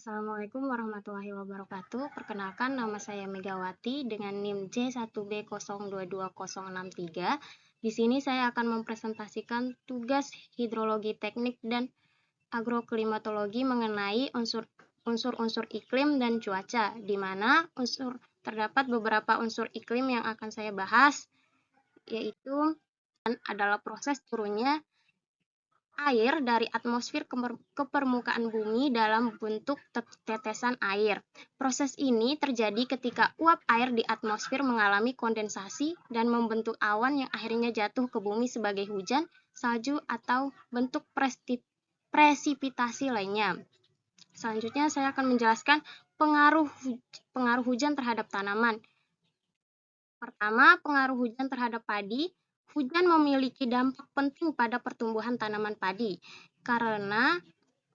Assalamualaikum warahmatullahi wabarakatuh. Perkenalkan, nama saya Megawati dengan NIM J1B022063. Di sini saya akan mempresentasikan tugas hidrologi teknik dan agroklimatologi mengenai unsur-unsur iklim dan cuaca, di mana terdapat beberapa unsur iklim yang akan saya bahas, yaitu adalah proses turunnya air dari atmosfer ke permukaan bumi dalam bentuk tetesan air. Proses ini terjadi ketika uap air di atmosfer mengalami kondensasi dan membentuk awan yang akhirnya jatuh ke bumi sebagai hujan, salju, atau bentuk presipitasi lainnya. Selanjutnya saya akan menjelaskan pengaruh hujan terhadap tanaman. Pertama, pengaruh hujan terhadap padi. Hujan memiliki dampak penting pada pertumbuhan tanaman padi karena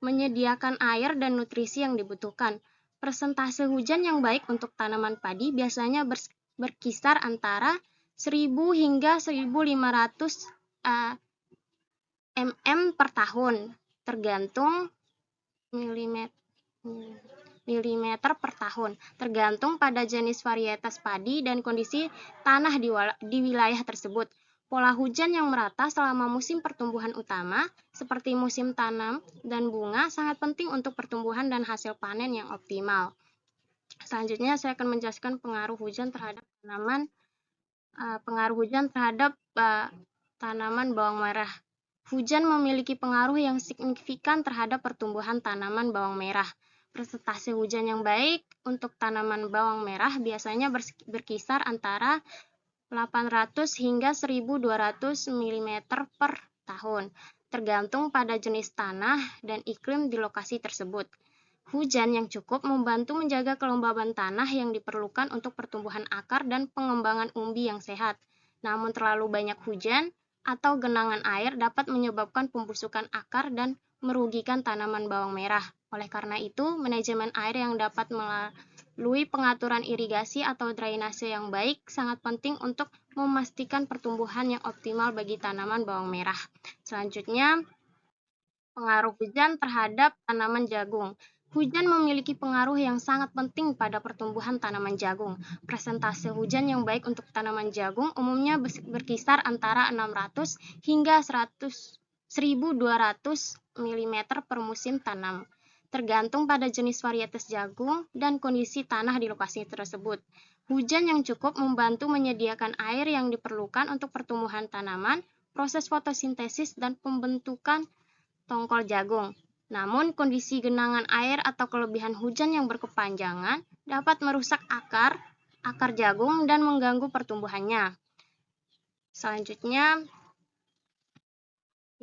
menyediakan air dan nutrisi yang dibutuhkan. Persentase hujan yang baik untuk tanaman padi biasanya berkisar antara 1000 hingga 1500 mm per tahun, tergantung milimeter per tahun, tergantung pada jenis varietas padi dan kondisi tanah di wilayah tersebut. Pola hujan yang merata selama musim pertumbuhan utama, seperti musim tanam dan bunga, sangat penting untuk pertumbuhan dan hasil panen yang optimal. Selanjutnya, saya akan menjelaskan pengaruh hujan terhadap tanaman bawang merah. Hujan memiliki pengaruh yang signifikan terhadap pertumbuhan tanaman bawang merah. Persentase hujan yang baik untuk tanaman bawang merah biasanya berkisar antara 800 hingga 1200 mm per tahun, tergantung pada jenis tanah dan iklim di lokasi tersebut. Hujan yang cukup membantu menjaga kelembaban tanah yang diperlukan untuk pertumbuhan akar dan pengembangan umbi yang sehat. Namun terlalu banyak hujan atau genangan air dapat menyebabkan pembusukan akar dan merugikan tanaman bawang merah. Oleh karena itu, manajemen air yang dapat melalui pengaturan irigasi atau drainase yang baik sangat penting untuk memastikan pertumbuhan yang optimal bagi tanaman bawang merah. Selanjutnya, pengaruh hujan terhadap tanaman jagung. Hujan memiliki pengaruh yang sangat penting pada pertumbuhan tanaman jagung. Persentase hujan yang baik untuk tanaman jagung umumnya berkisar antara 600 hingga 1200 mm per musim tanam, tergantung pada jenis varietas jagung dan kondisi tanah di lokasi tersebut. Hujan yang cukup membantu menyediakan air yang diperlukan untuk pertumbuhan tanaman, proses fotosintesis, dan pembentukan tongkol jagung. Namun, kondisi genangan air atau kelebihan hujan yang berkepanjangan dapat merusak akar jagung dan mengganggu pertumbuhannya. Selanjutnya,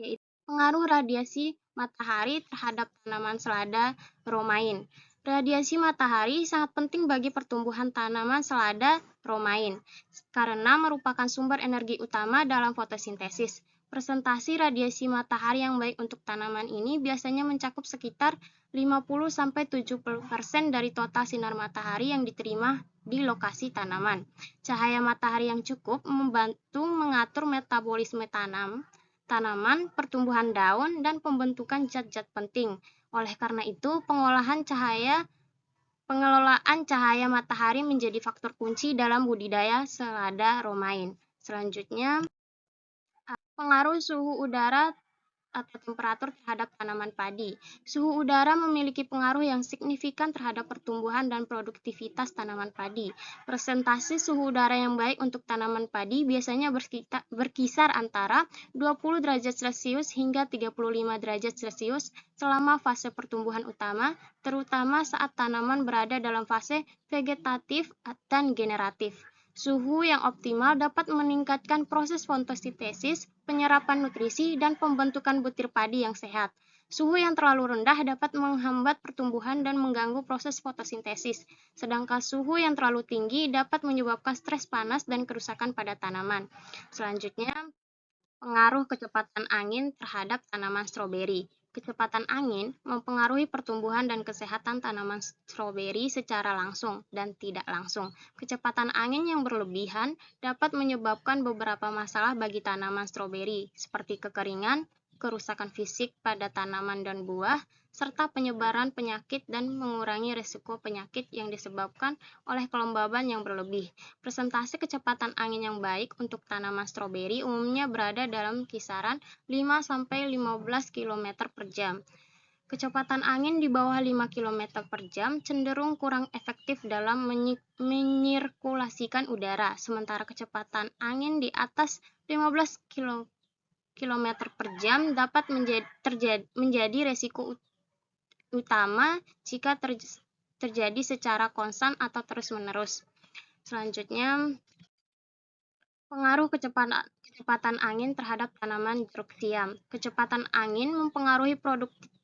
yaitu pengaruh radiasi matahari terhadap tanaman selada romain. Radiasi matahari sangat penting bagi pertumbuhan tanaman selada romain karena merupakan sumber energi utama dalam fotosintesis. Presentasi radiasi matahari yang baik untuk tanaman ini biasanya mencakup sekitar 50-70% dari total sinar matahari yang diterima di lokasi tanaman. Cahaya matahari yang cukup membantu mengatur metabolisme tanaman, pertumbuhan daun, dan pembentukan zat-zat penting. Oleh karena itu, pengelolaan cahaya matahari menjadi faktor kunci dalam budidaya selada romain. Selanjutnya, pengaruh suhu udara atau temperatur terhadap tanaman padi. Suhu udara memiliki pengaruh yang signifikan terhadap pertumbuhan dan produktivitas tanaman padi. Persentase suhu udara yang baik untuk tanaman padi biasanya berkisar antara 20 derajat Celcius hingga 35 derajat Celcius selama fase pertumbuhan utama, terutama saat tanaman berada dalam fase vegetatif dan generatif. Suhu yang optimal dapat meningkatkan proses fotosintesis, penyerapan nutrisi, dan pembentukan butir padi yang sehat. Suhu yang terlalu rendah dapat menghambat pertumbuhan dan mengganggu proses fotosintesis, sedangkan suhu yang terlalu tinggi dapat menyebabkan stres panas dan kerusakan pada tanaman. Selanjutnya, pengaruh kecepatan angin terhadap tanaman stroberi. Kecepatan angin mempengaruhi pertumbuhan dan kesehatan tanaman stroberi secara langsung dan tidak langsung. Kecepatan angin yang berlebihan dapat menyebabkan beberapa masalah bagi tanaman stroberi, seperti kekeringan, kerusakan fisik pada tanaman dan buah, serta penyebaran penyakit dan mengurangi risiko penyakit yang disebabkan oleh kelembaban yang berlebih. Presentasi kecepatan angin yang baik untuk tanaman stroberi umumnya berada dalam kisaran 5-15 km per jam. Kecepatan angin di bawah 5 km per jam cenderung kurang efektif dalam menyirkulasikan udara, sementara kecepatan angin di atas 15 km per jam dapat menjadi resiko utama jika terjadi secara konstan atau terus-menerus. Selanjutnya, pengaruh kecepatan angin terhadap tanaman jeruk siam. Kecepatan angin mempengaruhi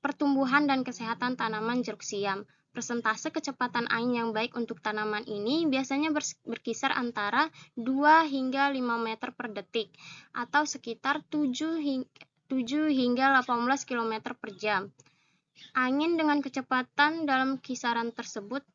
pertumbuhan dan kesehatan tanaman jeruk siam. Persentase kecepatan angin yang baik untuk tanaman ini biasanya berkisar antara 2 hingga 5 meter per detik atau sekitar 7 hingga 18 km per jam. Angin dengan kecepatan dalam kisaran tersebut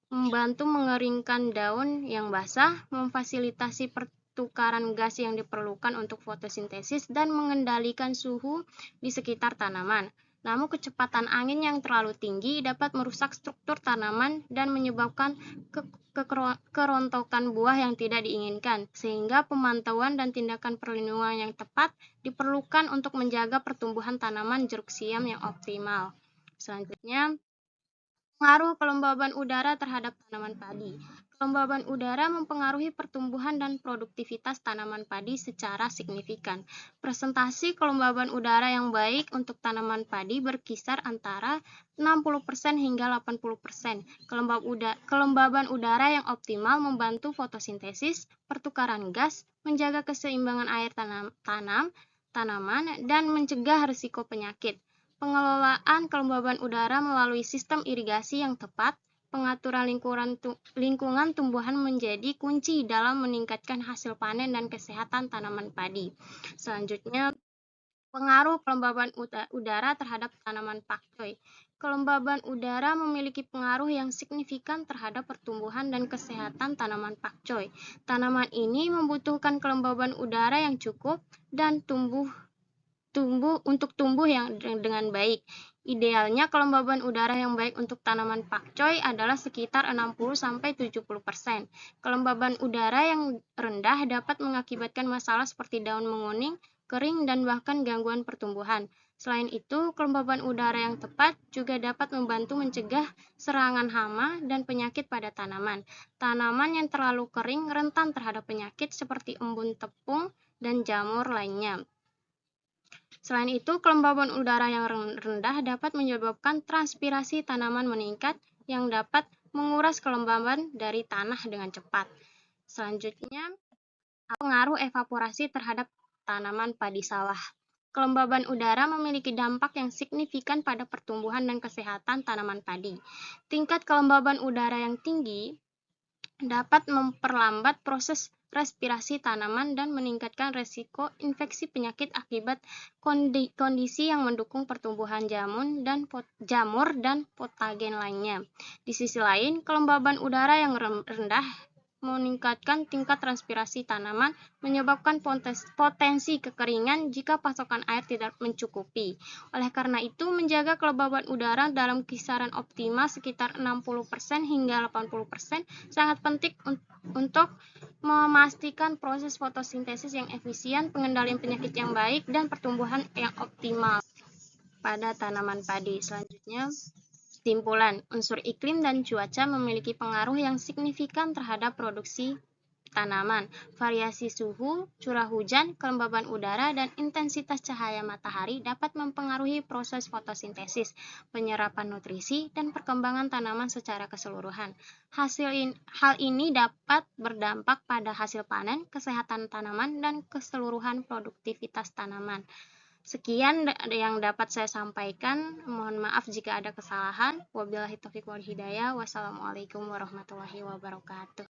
membantu mengeringkan daun yang basah, memfasilitasi pertukaran gas yang diperlukan untuk fotosintesis, dan mengendalikan suhu di sekitar tanaman. Namun kecepatan angin yang terlalu tinggi dapat merusak struktur tanaman dan menyebabkan kerontokan buah yang tidak diinginkan, sehingga pemantauan dan tindakan perlindungan yang tepat diperlukan untuk menjaga pertumbuhan tanaman jeruk siam yang optimal. Selanjutnya, pengaruh kelembaban udara terhadap tanaman padi. Kelembaban udara mempengaruhi pertumbuhan dan produktivitas tanaman padi secara signifikan. Presentasi kelembaban udara yang baik untuk tanaman padi berkisar antara 60% hingga 80%. Kelembaban udara yang optimal membantu fotosintesis, pertukaran gas, menjaga keseimbangan air tanaman, dan mencegah risiko penyakit. Pengelolaan kelembaban udara melalui sistem irigasi yang tepat, pengaturan lingkungan tumbuhan menjadi kunci dalam meningkatkan hasil panen dan kesehatan tanaman padi. Selanjutnya, pengaruh kelembaban udara terhadap tanaman pakcoy. Kelembaban udara memiliki pengaruh yang signifikan terhadap pertumbuhan dan kesehatan tanaman pakcoy. Tanaman ini membutuhkan kelembaban udara yang cukup dan untuk tumbuh dengan baik. Idealnya kelembaban udara yang baik untuk tanaman pakcoy adalah sekitar 60-70%. Kelembaban udara yang rendah dapat mengakibatkan masalah seperti daun menguning, kering, dan bahkan gangguan pertumbuhan. Selain itu, kelembaban udara yang tepat juga dapat membantu mencegah serangan hama dan penyakit pada tanaman. Tanaman yang terlalu kering rentan terhadap penyakit seperti embun tepung dan jamur lainnya. Selain itu, kelembaban udara yang rendah dapat menyebabkan transpirasi tanaman meningkat yang dapat menguras kelembaban dari tanah dengan cepat. Selanjutnya, pengaruh evaporasi terhadap tanaman padi sawah. Kelembaban udara memiliki dampak yang signifikan pada pertumbuhan dan kesehatan tanaman padi. Tingkat kelembaban udara yang tinggi dapat memperlambat proses respirasi tanaman dan meningkatkan risiko infeksi penyakit akibat kondisi yang mendukung pertumbuhan jamur dan patogen lainnya. Di sisi lain, kelembaban udara yang rendah meningkatkan tingkat transpirasi tanaman, menyebabkan potensi kekeringan jika pasokan air tidak mencukupi. Oleh karena itu, menjaga kelembaban udara dalam kisaran optimal sekitar 60% hingga 80% sangat penting untuk memastikan proses fotosintesis yang efisien, pengendalian penyakit yang baik, dan pertumbuhan yang optimal pada tanaman padi. Selanjutnya, kesimpulan, unsur iklim dan cuaca memiliki pengaruh yang signifikan terhadap produksi tanaman. Variasi suhu, curah hujan, kelembaban udara, dan intensitas cahaya matahari dapat mempengaruhi proses fotosintesis, penyerapan nutrisi, dan perkembangan tanaman secara keseluruhan. Hal ini dapat berdampak pada hasil panen, kesehatan tanaman, dan keseluruhan produktivitas tanaman. Sekian yang dapat saya sampaikan. Mohon maaf jika ada kesalahan. Wabillahi taufiq wal hidayah. Wassalamualaikum warahmatullahi wabarakatuh.